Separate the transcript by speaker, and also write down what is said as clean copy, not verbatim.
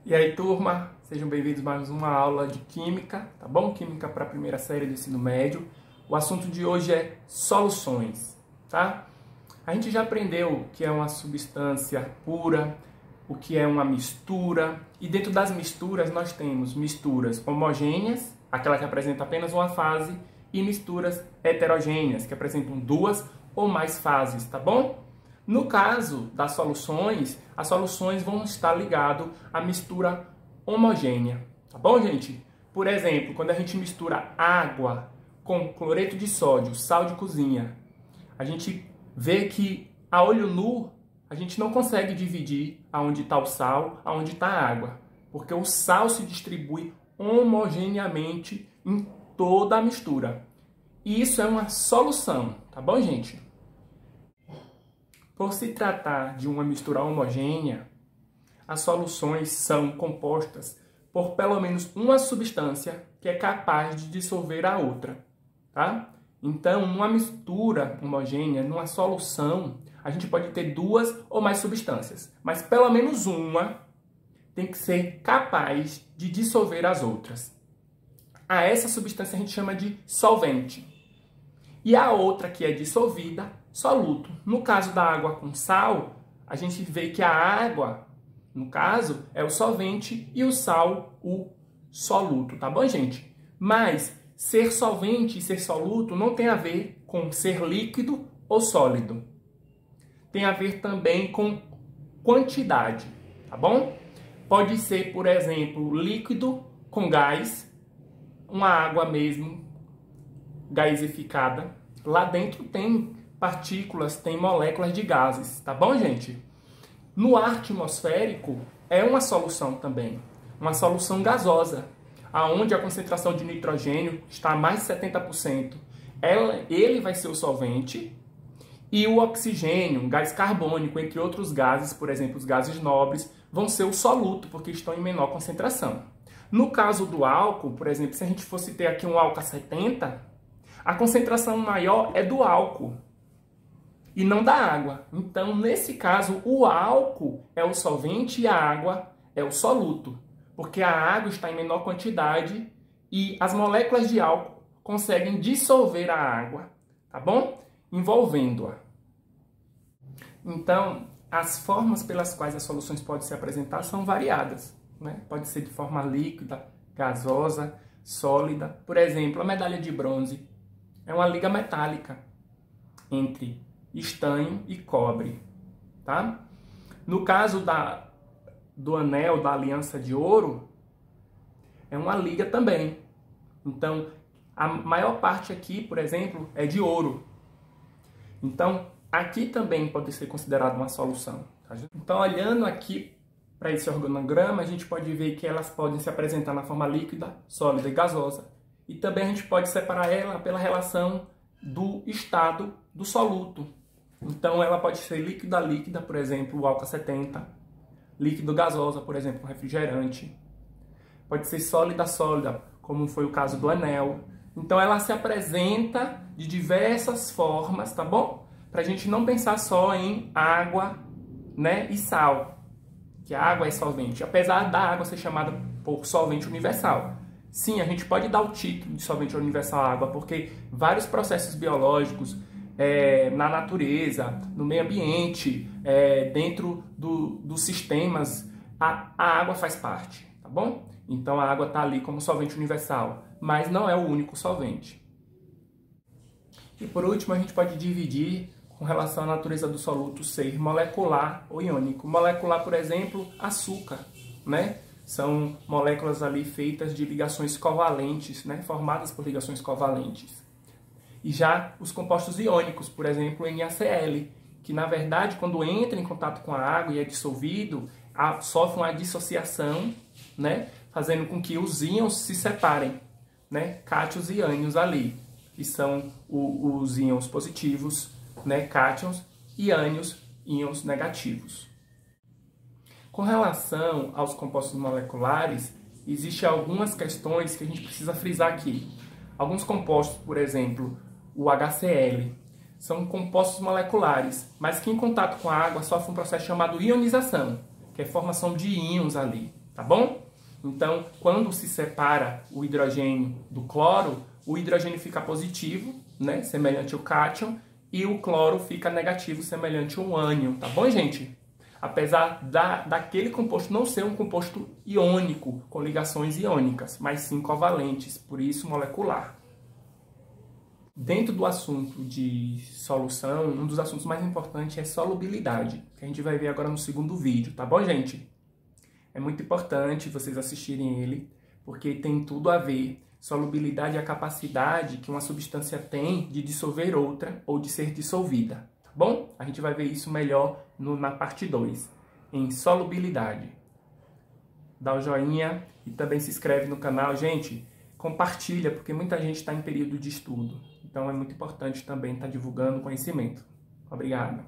Speaker 1: E aí, turma, sejam bem-vindos a mais uma aula de Química, tá bom? Química para a primeira série do ensino médio. O assunto de hoje é soluções, tá? A gente já aprendeu o que é uma substância pura, o que é uma mistura, e dentro das misturas nós temos misturas homogêneas, aquela que apresenta apenas uma fase, e misturas heterogêneas, que apresentam duas ou mais fases, tá bom? No caso das soluções, as soluções vão estar ligadas à mistura homogênea, tá bom, gente? Por exemplo, quando a gente mistura água com cloreto de sódio, sal de cozinha, a gente vê que a olho nu a gente não consegue dividir aonde está o sal, aonde está a água, porque o sal se distribui homogeneamente em toda a mistura. E isso é uma solução, tá bom, gente? Por se tratar de uma mistura homogênea, as soluções são compostas por pelo menos uma substância que é capaz de dissolver a outra, tá? Então, numa mistura homogênea, numa solução, a gente pode ter duas ou mais substâncias, mas pelo menos uma tem que ser capaz de dissolver as outras. A essa substância a gente chama de solvente. E a outra que é dissolvida, soluto. No caso da água com sal, a gente vê que a água, no caso, é o solvente e o sal, o soluto, tá bom, gente? Mas ser solvente e ser soluto não tem a ver com ser líquido ou sólido. Tem a ver também com quantidade, tá bom? Pode ser, por exemplo, líquido com gás, uma água mesmo, gasificada. Lá dentro tem partículas, tem moléculas de gases, tá bom, gente? No ar atmosférico é uma solução também, uma solução gasosa, aonde a concentração de nitrogênio está a mais de 70%. Ele vai ser o solvente e o oxigênio, gás carbônico, entre outros gases, por exemplo, os gases nobres, vão ser o soluto, porque estão em menor concentração. No caso do álcool, por exemplo, se a gente fosse ter aqui um álcool a 70, a concentração maior é do álcool e não da água. Então, nesse caso, o álcool é o solvente e a água é o soluto, porque a água está em menor quantidade e as moléculas de álcool conseguem dissolver a água, tá bom? Envolvendo-a. Então, as formas pelas quais as soluções podem se apresentar são variadas, né? Pode ser de forma líquida, gasosa, sólida. Por exemplo, a medalha de bronze é uma liga metálica entre estanho e cobre, tá? No caso do anel da aliança de ouro, é uma liga também. Então, a maior parte aqui, por exemplo, é de ouro. Então, aqui também pode ser considerado uma solução. Tá? Então, olhando aqui para esse organograma, a gente pode ver que elas podem se apresentar na forma líquida, sólida e gasosa. E também a gente pode separar ela pela relação do estado do soluto. Então, ela pode ser líquida, por exemplo, o álcool 70. Líquido gasosa, por exemplo, o refrigerante. Pode ser sólida, como foi o caso do anel. Então, ela se apresenta de diversas formas, tá bom? Para a gente não pensar só em água, né, e sal, que a água é solvente, apesar da água ser chamada por solvente universal. Sim, a gente pode dar o título de solvente universal à água, porque vários processos biológicos na natureza, no meio ambiente, dentro dos sistemas, a água faz parte, tá bom? Então a água está ali como solvente universal, mas não é o único solvente. E por último, a gente pode dividir com relação à natureza do soluto ser molecular ou iônico. Molecular, por exemplo, açúcar, né? São moléculas ali feitas de ligações covalentes, né? Formadas por ligações covalentes. E já os compostos iônicos, por exemplo, o NaCl, que na verdade, quando entra em contato com a água e é dissolvido, sofre uma dissociação, né? Fazendo com que os íons se separem, né? Cátions e ânions ali, que são os íons positivos, né? Cátions, e ânions, íons negativos. Com relação aos compostos moleculares, existem algumas questões que a gente precisa frisar aqui. Alguns compostos, por exemplo, o HCl, são compostos moleculares, mas que em contato com a água sofrem um processo chamado ionização, que é a formação de íons ali. tá bom? Então, quando se separa o hidrogênio do cloro, o hidrogênio fica positivo, né, semelhante ao cátion, e o cloro fica negativo, semelhante ao ânion, tá bom, gente? Apesar daquele composto não ser um composto iônico, com ligações iônicas, mas sim covalentes, por isso molecular. Dentro do assunto de solução, um dos assuntos mais importantes é solubilidade, que a gente vai ver agora no segundo vídeo, tá bom, gente? É muito importante vocês assistirem ele, porque tem tudo a ver. Solubilidade é a capacidade que uma substância tem de dissolver outra ou de ser dissolvida, tá bom? A gente vai ver isso melhor na parte 2, em solubilidade. Dá o joinha e também se inscreve no canal. Gente, compartilha, porque muita gente está em período de estudo. Então é muito importante também estar divulgando conhecimento. Obrigado.